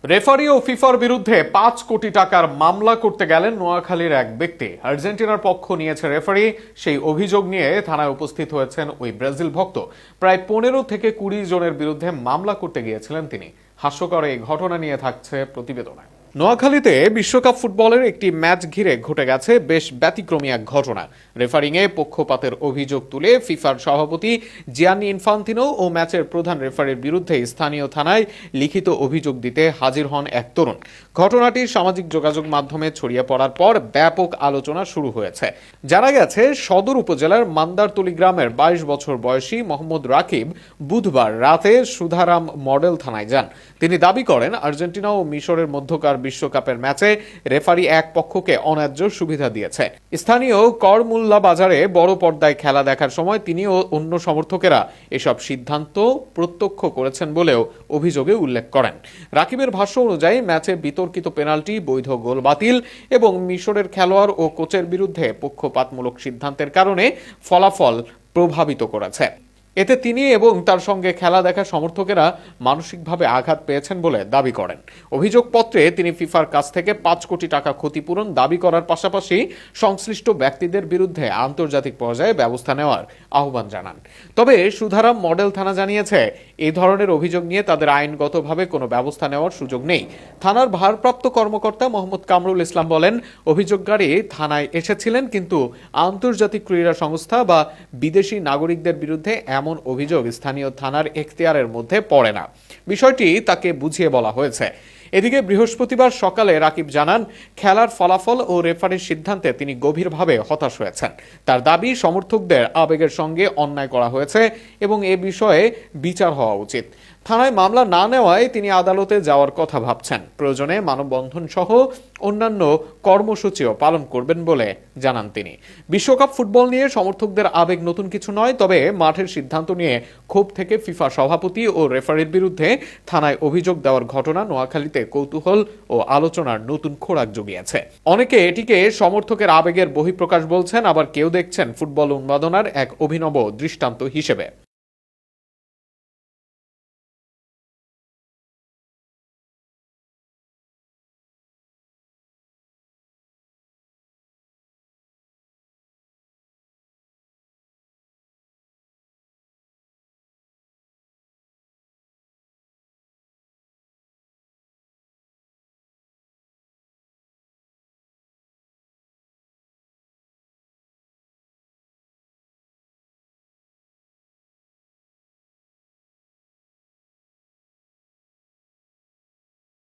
Referee ও ফিফার বিরুদ্ধে ৫ কোটি টাকার মামলা করতে গেলেন নোয়াখালীর এক ব্যক্তি। আর্জেন্টিনার পক্ষ নিয়েছে রেফারি, সেই অভিযোগ নিয়ে থানায় উপস্থিত হয়েছেন ওই ব্রাজিল ভক্ত। প্রায় ১৫ থেকে ২০ জনের বিরুদ্ধে মামলা করতে গিয়েছিলেন তিনি। হাস্যকর এই ঘটনা নিয়ে থাকছে প্রতিবেদনে। নোয়াখালীতে বিশ্বকাপ ফুটবলের একটি ম্যাচ ঘিরে ঘটে গেছে বেশ ব্যতিক্রমী এক ঘটনা। রেফারিংয়ে পক্ষপাতের অভিযোগ তুলে ফিফার সভাপতি জিয়ানি ইনফান্তিনো ও ম্যাচের প্রধান রেফারির বিরুদ্ধে স্থানীয় থানায় লিখিত অভিযোগ দিতে হাজির হন এক তরুণ। ঘটনাটি সামাজিক যোগাযোগ মাধ্যমে ছড়িয়ে পড়ার পর ব্যাপক আলোচনা শুরু হয়েছে। জানা গেছে, সদর উপজেলার মান্দারতলী গ্রামের ২২ বছর বয়সী মোহাম্মদ রাকিব বুধবার রাতে সুধারাম মডেল থানায় যান। তিনি দাবি করেন, আর্জেন্টিনা ও মিশরের মধ্যকার বিশ্বকাপের ম্যাচে রেফারি এক পক্ষকে অন্যায্য সুবিধা দিয়েছে। স্থানীয় করমুল্লা বাজারে বড় পর্দায় খেলা দেখার সময় তিনি ও অন্য সমর্থকেরা এসব সিদ্ধান্ত প্রত্যক্ষ করেছেন বলেও অভিযোগে উল্লেখ করেন। রাকিবের ভাষ্য অনুযায়ী ম্যাচে বিতর্কিত পেনাল্টি, বৈধ গোল বাতিল এবং মিশরের খেলোয়াড় ও কোচের বিরুদ্ধে পক্ষপাতমূলক সিদ্ধান্তের কারণে ফলাফল প্রভাবিত করেছে। এতে তিনি এবং তার সঙ্গে খেলা দেখা সমর্থকেরা মানসিকভাবে আঘাত পেয়েছেন বলে দাবি করেন। অভিযোগপত্রে তিনি ফিফার কাছ থেকে ৫ কোটি টাকা ক্ষতিপূরণ দাবি করার পাশাপাশি সংশ্লিষ্ট ব্যক্তিদের বিরুদ্ধে আন্তর্জাতিক পর্যায়ে ব্যবস্থা নেওয়ার আহ্বান জানান। তবে সুধারাম মডেল থানা জানিয়েছে, এই ধরনের অভিযোগ নিয়ে তাদের আইনগতভাবে কোনো ব্যবস্থা নেওয়ার সুযোগ নেই। থানার ভারপ্রাপ্ত কর্মকর্তা মোহাম্মদ কামরুল ইসলাম বলেন, অভিযোগকারী থানায় এসেছিলেন, কিন্তু আন্তর্জাতিক ক্রীড়া সংস্থা বা বিদেশি নাগরিকদের বিরুদ্ধে এমন অভিযোগ স্থানীয় থানার এখতিয়ারের মধ্যে পড়ে না। বিষয়টি তাকে বুঝিয়ে বলা হয়েছে। এদিকে বৃহস্পতিবার সকালে রাকিব জানান, খেলার ফলাফল ও রেফারির সিদ্ধান্তে তিনি গভীরভাবে হতাশ হয়েছেন। তার দাবি, সমর্থকদের আবেগের সঙ্গে অন্যায় করা হয়েছে এবং এ বিষয়ে বিচার হওয়া উচিত। থানায় মামলা না নেওয়ায় তিনি আদালতে যাওয়ার কথা ভাবছেন। প্রয়োজনে মানববন্ধন সহ অন্যান্য কর্মসূচিও পালন করবেন বলে জানান তিনি। বিশ্বকাপ ফুটবল নিয়ে সমর্থকদের আবেগ নতুন কিছু নয়, তবে মাঠের সিদ্ধান্ত নিয়ে ক্ষোভ থেকে ফিফা সভাপতি ও রেফারির বিরুদ্ধে থানায় অভিযোগ দেওয়ার ঘটনা নোয়াখালীতে কৌতূহল ও আলোচনার নতুন খোরাক জুগিয়েছে। অনেকে এটিকে সমর্থকের আবেগের বহিঃপ্রকাশ বলছেন, আবার কেউ দেখছেন ফুটবল উন্মাদনার এক অভিনব দৃষ্টান্ত হিসেবে।